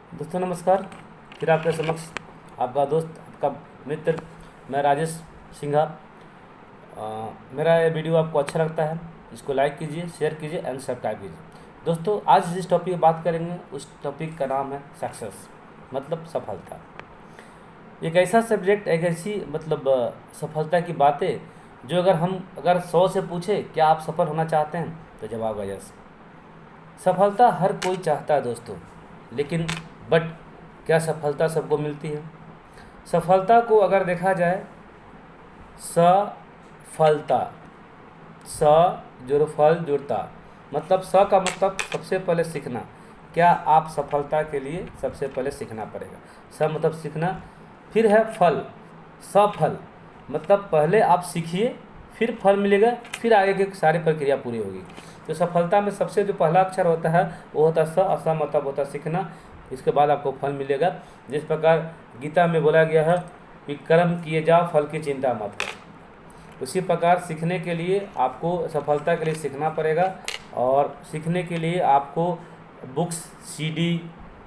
दोस्तों नमस्कार। फिर आपके समक्ष आपका दोस्त, आपका मित्र, मैं राजेश सिंघा। मेरा ये वीडियो आपको अच्छा लगता है, इसको लाइक कीजिए, शेयर कीजिए एंड सब्सक्राइब कीजिए। दोस्तों आज जिस टॉपिक पर बात करेंगे उस टॉपिक का नाम है सक्सेस, मतलब सफलता। एक ऐसा सब्जेक्ट, एक ऐसी सफलता की बातें जो अगर 100 से पूछे क्या आप सफल होना चाहते हैं तो जवाब है यस। सफलता हर कोई चाहता है दोस्तों, लेकिन बट क्या सफलता सबको मिलती है? सफलता को अगर देखा जाए, सफलता, स जोड़ फल जुड़ता, मतलब स का मतलब सबसे पहले सीखना। क्या आप सफलता के लिए सबसे पहले सीखना पड़ेगा। स मतलब सीखना, फिर है फल, सफल मतलब पहले आप सीखिए, फिर फल मिलेगा, फिर आगे की सारी प्रक्रिया पूरी होगी। तो सफलता में सबसे जो पहला अक्षर होता है वो होता है स, और स मतलब होता है सीखना। इसके बाद आपको फल मिलेगा। जिस प्रकार गीता में बोला गया है कि कर्म किए जाओ, फल की चिंता मत करो। उसी प्रकार सीखने के लिए आपको, सफलता के लिए सीखना पड़ेगा, और सीखने के लिए आपको बुक्स, सीडी,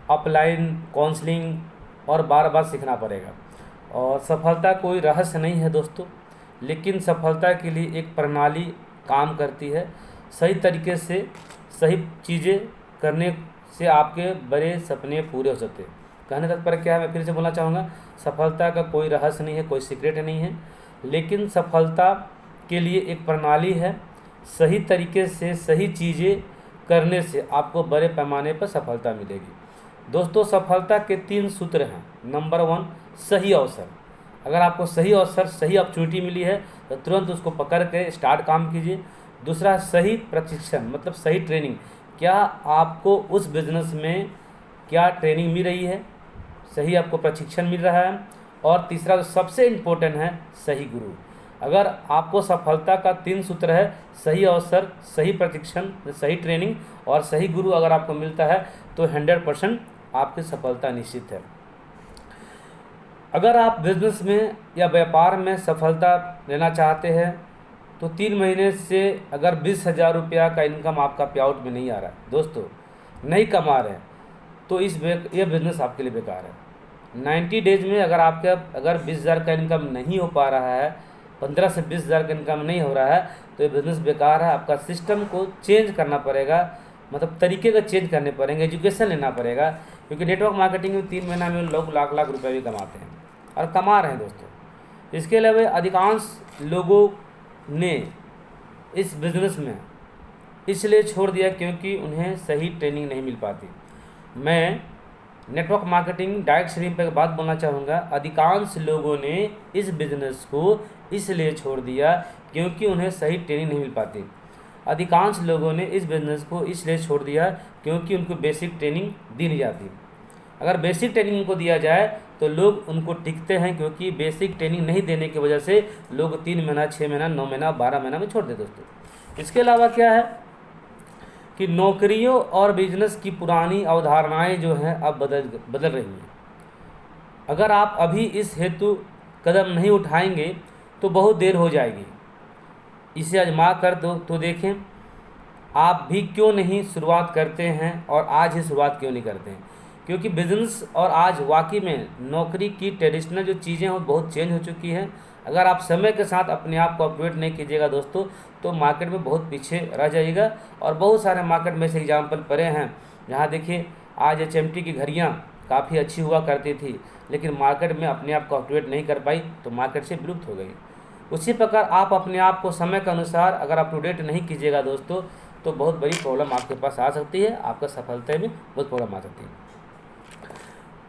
ऑफलाइन काउंसलिंग और बार बार सीखना पड़ेगा। और सफलता कोई रहस्य नहीं है दोस्तों, लेकिन सफलता के लिए एक प्रणाली काम करती है। सही तरीके से सही चीज़ें करने से आपके बड़े सपने पूरे हो सकते हैं। कहने तत्पर क्या है, मैं फिर से बोलना चाहूँगा, सफलता का कोई रहस्य नहीं है, कोई सीक्रेट नहीं है, लेकिन सफलता के लिए एक प्रणाली है। सही तरीके से सही चीज़ें करने से आपको बड़े पैमाने पर सफलता मिलेगी। दोस्तों सफलता के 3 सूत्र हैं। नंबर 1, सही अवसर। अगर आपको सही अवसर, सही अपॉर्चुनिटी मिली है तो तुरंत उसको पकड़ के स्टार्ट काम कीजिए। दूसरा, सही प्रशिक्षण, मतलब सही ट्रेनिंग। क्या आपको उस बिज़नेस में क्या ट्रेनिंग मिल रही है, सही आपको प्रशिक्षण मिल रहा है। और तीसरा जो सबसे इम्पोर्टेंट है, सही गुरु। अगर आपको सफलता का 3 सूत्र है, सही अवसर, सही प्रशिक्षण, सही ट्रेनिंग और सही गुरु अगर आपको मिलता है तो 100% आपकी सफलता निश्चित है। अगर आप बिजनेस में या व्यापार में सफलता लेना चाहते हैं तो 3 महीने से अगर 20,000 रुपया का इनकम आपका पे आउट में नहीं आ रहा है दोस्तों, नहीं कमा रहे हैं, तो ये बिज़नेस आपके लिए बेकार है। 90 डेज में अगर 20,000 का इनकम नहीं हो पा रहा है, 15 से 20,000 का इनकम नहीं हो रहा है, तो ये बिज़नेस बेकार है। आपका सिस्टम को चेंज करना पड़ेगा, मतलब तरीके का चेंज करने पड़ेंगे, एजुकेशन लेना पड़ेगा। क्योंकि नेटवर्क मार्केटिंग में 3 महीना में लोग लाख लाख रुपए भी कमाते हैं और कमा रहे हैं दोस्तों। इसके अलावा अधिकांश लोगों ने इस बिज़नेस में इसलिए छोड़ दिया क्योंकि उन्हें सही ट्रेनिंग नहीं मिल पाती। मैं नेटवर्क मार्केटिंग डायरेक्ट स्ट्रीम पर बात बोलना चाहूँगा। अधिकांश लोगों ने इस बिज़नेस को इसलिए छोड़ दिया क्योंकि उन्हें सही ट्रेनिंग नहीं मिल पाती। अधिकांश लोगों ने इस बिज़नेस को इसलिए छोड़ दिया क्योंकि उनको बेसिक ट्रेनिंग दी नहीं जाती। अगर बेसिक ट्रेनिंग उनको दिया जाए तो लोग उनको टिकते हैं, क्योंकि बेसिक ट्रेनिंग नहीं देने की वजह से लोग 3 महीना, 6 महीना, 9 महीना, 12 महीना में छोड़ देते दोस्तों। इसके अलावा क्या है कि नौकरियों और बिजनेस की पुरानी अवधारणाएं जो हैं अब बदल रही हैं। अगर आप अभी इस हेतु कदम नहीं उठाएंगे तो बहुत देर हो जाएगी। इसे आजमा कर तो देखें, आप भी क्यों नहीं शुरुआत करते हैं और आज ही शुरुआत क्यों नहीं करते हैं। क्योंकि बिज़नेस और आज वाकई में नौकरी की ट्रेडिशनल जो चीज़ें हैं वो बहुत चेंज हो चुकी हैं। अगर आप समय के साथ अपने आप को अपडेट नहीं कीजिएगा दोस्तों, तो मार्केट में बहुत पीछे रह जाइएगा। और बहुत सारे मार्केट में से एग्जाम्पल पड़े हैं जहाँ देखिए, आज HMT की घड़ियाँ काफ़ी अच्छी हुआ करती थी, लेकिन मार्केट में अपने आप को अपडेट नहीं कर पाई तो मार्केट से विलुप्त हो गई। उसी प्रकार आप अपने आप को समय के अनुसार अगर अपडेट नहीं कीजिएगा दोस्तों, तो बहुत बड़ी प्रॉब्लम आपके पास आ सकती है, आपका सफलता में बहुत प्रॉब्लम आ सकती है।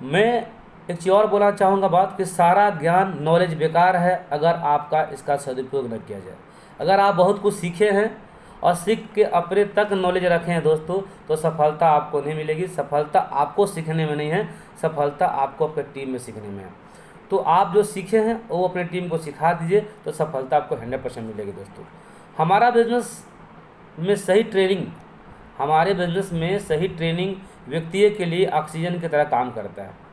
मैं एक चीज़ और बोलना चाहूँगा बात, कि सारा ज्ञान, नॉलेज बेकार है अगर आपका इसका सदुपयोग न किया जाए। अगर आप बहुत कुछ सीखे हैं और सीख के अपने तक नॉलेज रखे हैं दोस्तों, तो सफलता आपको नहीं मिलेगी। सफलता आपको सीखने में नहीं है, सफलता आपको अपने टीम में सीखने में है। तो आप जो सीखे हैं वो अपने टीम को सिखा दीजिए, तो सफलता आपको 100% मिलेगी दोस्तों। हमारा बिजनेस में सही ट्रेनिंग हमारे बिजनेस में सही ट्रेनिंग व्यक्ति के लिए ऑक्सीजन की तरह काम करता है।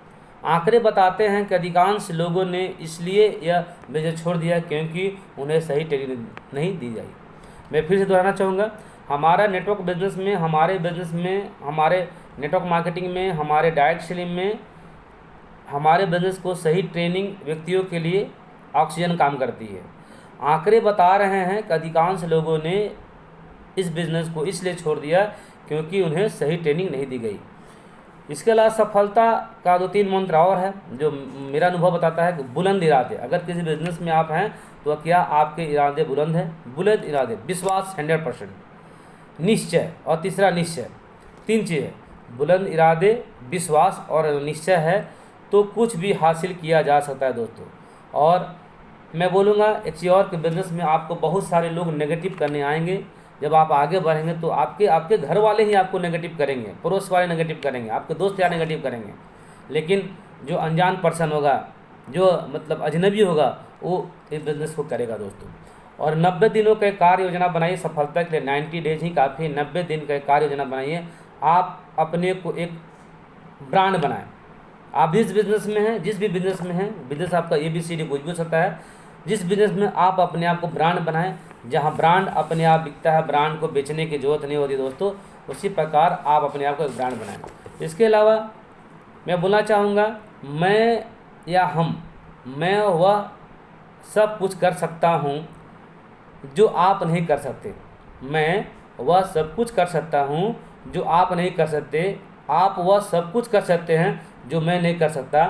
आंकड़े बताते हैं कि अधिकांश लोगों ने इसलिए यह बिजनेस छोड़ दिया क्योंकि उन्हें सही ट्रेनिंग नहीं दी जाए। मैं फिर से दोहराना चाहूँगा, हमारा नेटवर्क बिजनेस में, हमारे बिजनेस में, हमारे नेटवर्क मार्केटिंग में हमारे डायरेक्ट सेलिंग में हमारे बिजनेस को सही ट्रेनिंग व्यक्तियों के लिए ऑक्सीजन काम करती है। आंकड़े बता रहे हैं कि अधिकांश लोगों ने इस बिज़नेस को इसलिए छोड़ दिया क्योंकि उन्हें सही ट्रेनिंग नहीं दी गई। इसके अलावा सफलता का 2-3 मंत्र और है जो मेरा अनुभव बताता है कि बुलंद इरादे। अगर किसी बिज़नेस में आप हैं तो क्या आपके इरादे बुलंद हैं? बुलंद इरादे, विश्वास 100%, निश्चय और तीसरा निश्चय, 3 चीज़ें, बुलंद इरादे, विश्वास और निश्चय है तो कुछ भी हासिल किया जा सकता है दोस्तों। और मैं बोलूँगा एक चीज़ और कि बिज़नेस में आपको बहुत सारे लोग नेगेटिव करने आएंगे। जब आप आगे बढ़ेंगे तो आपके घर वाले ही आपको नेगेटिव करेंगे, पड़ोस वाले नेगेटिव करेंगे, आपके दोस्त यार नेगेटिव करेंगे। लेकिन जो अनजान पर्सन होगा, जो मतलब अजनबी होगा, वो इस बिज़नेस को करेगा दोस्तों। और 90 दिनों का कार्य योजना बनाइए सफलता के लिए। 90 डेज ही काफ़ी है, 90 दिन का कार्य योजना बनाइए। आप अपने को एक ब्रांड बनाएं। आप जिस बिज़नेस में हैं, जिस भी बिज़नेस में हैं, बिज़नेस आपका ABCD कुछ भी हो सकता है, जिस बिज़नेस में आप अपने आप को ब्रांड बनाएं, जहां ब्रांड अपने आप बिकता है, ब्रांड को बेचने की ज़रूरत नहीं होती दोस्तों, उसी प्रकार आप अपने आप को एक ब्रांड बनाएं। इसके अलावा मैं बोलना चाहूँगा, मैं वह सब कुछ कर सकता हूँ जो आप नहीं कर सकते। मैं वह सब कुछ कर सकता हूँ जो आप नहीं कर सकते। आप वह सब कुछ कर सकते हैं जो मैं नहीं कर सकता।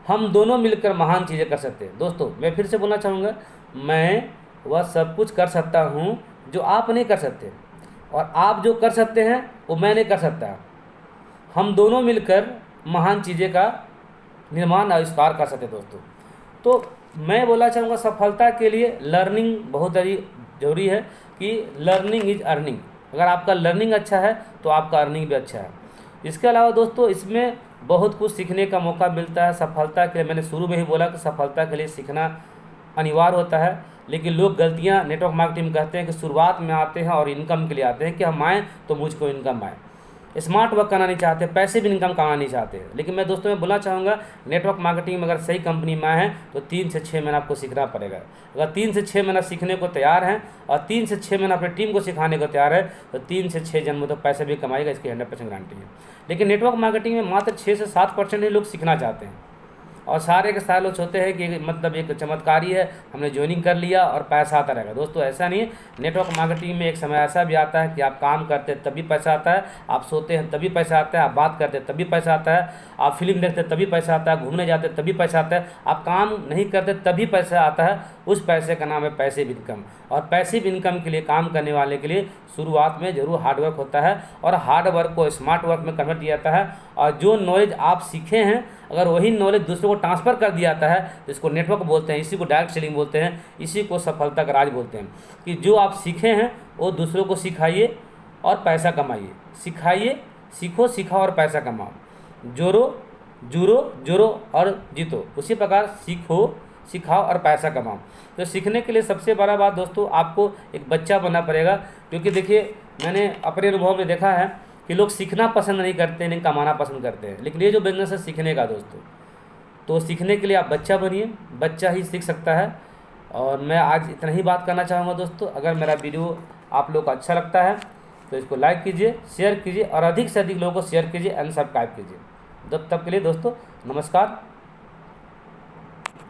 हम दोनों मिलकर महान चीज़ें कर सकते हैं। दोस्तों मैं फिर से बोलना चाहूँगा, मैं वह सब कुछ कर सकता हूँ जो आप नहीं कर सकते, और आप जो कर सकते हैं वो मैं नहीं कर सकता। हम दोनों मिलकर महान चीज़ें का निर्माण आविष्कार कर सकते हैं दोस्तों। तो मैं बोलना चाहूँगा सफलता के लिए लर्निंग बहुत ज़रूरी है कि लर्निंग इज़ अर्निंग। अगर आपका लर्निंग अच्छा है तो आपका अर्निंग भी अच्छा है। इसके अलावा दोस्तों इसमें बहुत कुछ सीखने का मौका मिलता है सफलता के लिए। मैंने शुरू में ही बोला कि सफलता के लिए सीखना अनिवार्य होता है, लेकिन लोग गलतियां नेटवर्क मार्केटिंग में कहते हैं कि शुरुआत में आते हैं और इनकम के लिए आते हैं कि हम आएँ तो मुझको इनकम आए। स्मार्ट वर्क करना नहीं चाहते, पैसे भी इनकम कमाना नहीं चाहते। लेकिन मैं दोस्तों मैं बोलना चाहूँगा, नेटवर्क मार्केटिंग में अगर सही कंपनी में आए हैं तो 3 से 6 महीना आपको सीखना पड़ेगा। अगर 3 से 6 महीना सीखने को तैयार हैं और 3 से 6 महीना अपनी टीम को सिखाने को तैयार है तो 3 से 6 जन्म तो पैसे भी कमाएगा, इसकी 100% गारंटी है। लेकिन नेटवर्क मार्केटिंग में मात्र 6 से 7% ही लोग सीखना चाहते हैं, और सारे के सारे लोग सोचते हैं कि मतलब एक चमत्कारी है, हमने ज्वाइनिंग कर लिया और पैसा आता रहेगा। दोस्तों ऐसा नहीं है। नेटवर्क मार्केटिंग में एक समय ऐसा भी आता है कि आप काम करते हैं तभी पैसा आता है, आप सोते हैं तभी पैसा आता है, आप बात करते हैं तभी पैसा आता है, आप फिल्म देखते हैं तभी पैसा आता है, घूमने जाते हैं तभी पैसा आता है, आप काम नहीं करते तभी पैसा आता है। उस पैसे का नाम है पैसिव इनकम। और पैसिव इनकम के लिए काम करने वाले के लिए शुरुआत में जरूर हार्डवर्क होता है, और हार्डवर्क को स्मार्ट वर्क में कन्वर्ट किया जाता है। और जो नॉलेज आप सीखे हैं अगर वही नॉलेज दूसरों को ट्रांसफ़र कर दिया जाता है तो इसको नेटवर्क बोलते हैं, इसी को डायरेक्ट सेलिंग बोलते हैं, इसी को सफलता का राज बोलते हैं। कि जो आप सीखे हैं वो दूसरों को सिखाइए और पैसा कमाइए। सिखाइए, सीखो, सिखाओ और पैसा कमाओ। जोड़ो, जुड़ो और जीतो। उसी प्रकार सीखो, सिखाओ और पैसा कमाओ। तो सीखने के लिए सबसे बड़ा बात दोस्तों, आपको एक बच्चा बनना पड़ेगा। क्योंकि देखिए मैंने अपने अनुभव में देखा है कि लोग सीखना पसंद नहीं करते, नहीं कमाना पसंद करते हैं। लेकिन ये जो बिज़नेस है सीखने का दोस्तों, तो सीखने के लिए आप बच्चा बनिए, बच्चा ही सीख सकता है। और मैं आज इतना ही बात करना चाहूँगा दोस्तों। अगर मेरा वीडियो आप लोग को अच्छा लगता है तो इसको लाइक कीजिए, शेयर कीजिए और अधिक से अधिक लोगों को शेयर कीजिए एंड सब्सक्राइब कीजिए। तब के लिए दोस्तों नमस्कार।